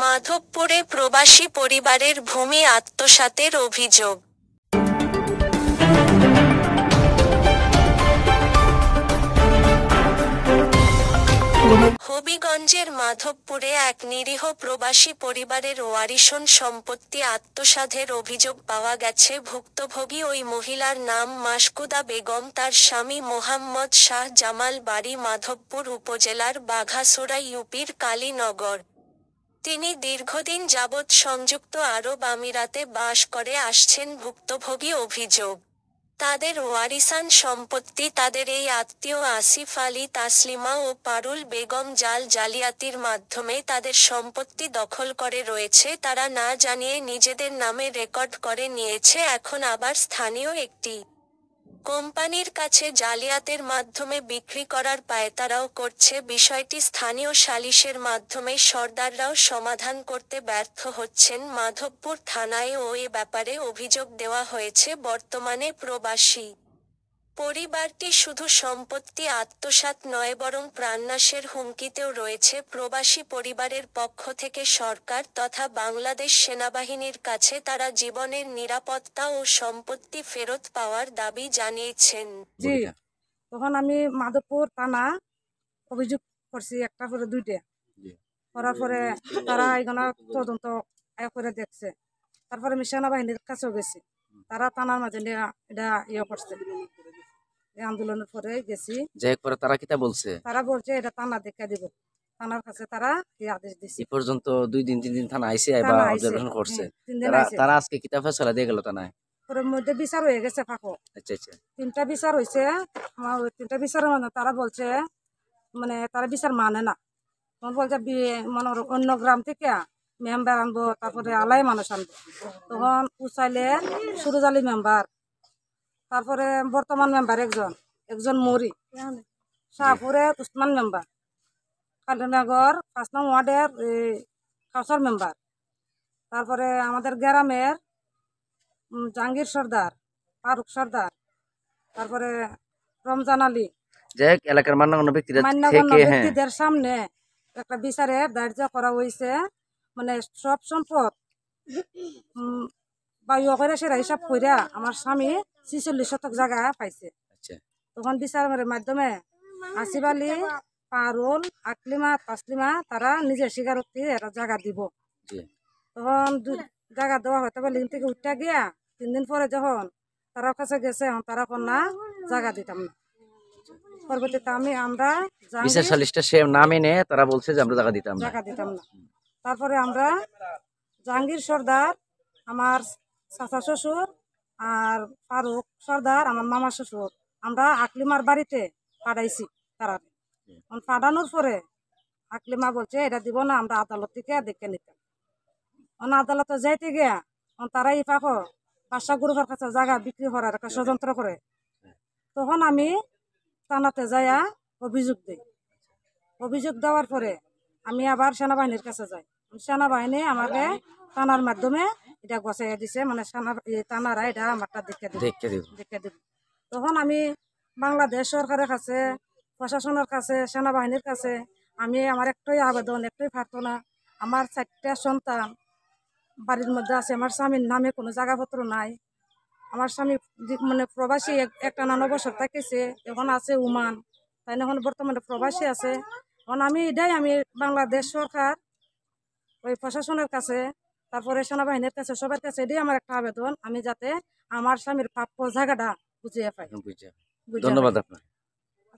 মাধবপুরে প্রবাসী পরিবারের ভূমি আত্মসাতের অভিযোগ। হবিগঞ্জের মাধবপুরে এক নিরীহ প্রবাসী পরিবারের ওয়ারিশন সম্পত্তি আত্মসাতের অভিযোগ পাওয়া গেছে। ভুক্তভোগী ওই মহিলার নাম মাসকুদা বেগম, তার স্বামী মোহাম্মদ শাহ জামাল, বাড়ি মাধবপুর উপজেলার বাঘাছড়া ইউপির কালীনগর। তিনি দীর্ঘদিন যাবৎ সংযুক্ত আরব আমিরাতে বাস করে আসছেন। ভুক্তভোগী অভিযোগ, তাদের ওয়ারিসান সম্পত্তি তাদের এই আত্মীয় আসিফ আলী, তাসলিমা ও পারুল বেগম জালিয়াতির মাধ্যমে তাদের সম্পত্তি দখল করে রয়েছে। তারা না জানিয়ে নিজেদের নামে রেকর্ড করে নিয়েছে। এখন আবার স্থানীয় একটি কোম্পানির কাছে জালিয়াতের মাধ্যমে বিক্রি করার পায়তারাও করছে। বিষয়টি স্থানীয় সালিশের মাধ্যমে সরদাররাও সমাধান করতে ব্যর্থ হচ্ছেন। মাধবপুর থানায়ও এ ব্যাপারে অভিযোগ দেওয়া হয়েছে। বর্তমানে প্রবাসী পরিবারটি শুধু সম্পত্তি আত্মসাৎ নয়, বরং প্রাণনাশের হুমকিতেও রয়েছে। প্রবাসী পরিবারের পক্ষ থেকে সরকার তথা বাংলাদেশ সেনাবাহিনীর কাছে তারা জীবনের নিরাপত্তা ও সম্পত্তি ফেরত পাওয়ার দাবি জানিয়েছেন। জি, তখন আমি মাধবপুর থানা অভিযোগ করছি, একটা করে দুইটা করার পরে তারা এখানে তদন্ত করে দেখছে। তারপরে আমি সেনাবাহিনীর কাছেও গেছি, তারা থানার মাঝে এটা করছে। আন্দোলনের পরে গেছি, তারা কিটা বলছে, তারা বলছে এটা থানা দেখা দিব। থানার কাছে তারা এই আদেশ দিছে। এই পর্যন্ত 2 দিন 3 দিন থানা আইছে বা অবজারভেশন করছে। তারা আজকে কিটা ফয়সালা দিয়ে গেল থানায়? ওর মধ্যে বিচার হয়ে গেছে ফাঁকো। আচ্ছা আচ্ছা, 3টা বিচার হয়েছে। আমার 3টা বিচারের মধ্যে তারা বলছে মানে তারা বিচার মানে না। তখন বলছে মানে অন্য গ্রাম থেকে মেম্বার আনবো, তারপরে আলাই মানুষ আনবো। তখন উচাইলে সুরজ আলী মেম্বার, তারপরে বর্তমান মেম্বার একজন মরি, শাহপুরে উসমান মেম্বার, কালীনগর 5 নং ওয়ার্ডের কাউসার মেম্বার, তারপরে আমাদের গ্রামের জাহাঙ্গীর সর্দার, ফারুক সর্দার, তারপরে রমজান আলী, এলাকার মান্যগণ্য ব্যক্তিদের সামনে একটা বিচারে দায়িত্ব করা হয়েছে। মানে সব সম্পদ সেরা হিসাব করে আমার স্বামী 46 শতক জায়গা পাইছে। তখন বিচারের মাধ্যমে আসিফ আলী, পারুল, আকলিমা, তাসলিমা তারা নিজের স্বীকারোক্তি একটা জায়গা দিব। তখন জায়গা দেওয়া হয়তো লিঙ্ক থেকে উঠতে গিয়া 3 দিন পরে যখন তারা কাছে গেছে, তারা না জায়গা দিতাম না। পরবর্তীতে আমরা বিচার সালিশটা সে না মেনে তারা বলছে যে আমরা জায়গা দিতাম না। তারপরে আমরা জাহাঙ্গীর সর্দার, আমার চাচা শ্বশুর, আর ফারুক সর্দার আমার মামা শ্বশুর, আমরা আকলিমার বাড়িতে পাঠাইছি। তারা পাঠানোর পরে আকলিমা বলছে এটা দিব না, আমরা আদালত থেকে দেখে নিতাম। আদালতে যাইতে গিয়া তারা এই পাখো বাদশা গ্রুপের কাছে জায়গা বিক্রি করার একটা ষড়যন্ত্র করে। তখন আমি থানাতে যাইয়া অভিযোগ দিই। অভিযোগ দেওয়ার পরে আমি আবার সেনাবাহিনীর কাছে যাই। সেনাবাহিনী আমাকে থানার মাধ্যমে এটা গছাইয়া দিছে, মানে থানারা এটা আমারটা দেখে দিব। তখন আমি বাংলাদেশ সরকারের কাছে, প্রশাসনের কাছে, সেনাবাহিনীর কাছে আমি আমার একটাই আবেদন, একটাই প্রার্থনা, আমার 4টা সন্তান বাড়ির মধ্যে আছে, আমার স্বামীর নামে কোনো জায়গাপত্র নাই। আমার স্বামী মানে প্রবাসী, একটা 9 বছর থাকেছে, এখন আছে ওমান, তাই এখন বর্তমানে প্রবাসী আছে। এখন আমি বাংলাদেশ সরকার, ওই প্রশাসনের কাছে, তারপরে সেনাবাহিনীর কাছে, সবার কাছে এটাই আমার একটা আবেদন, আমি যাতে আমার স্বামীর প্রাপ্য জায়গাটা বুঝিয়ে পাই। ধন্যবাদ আপনাকে।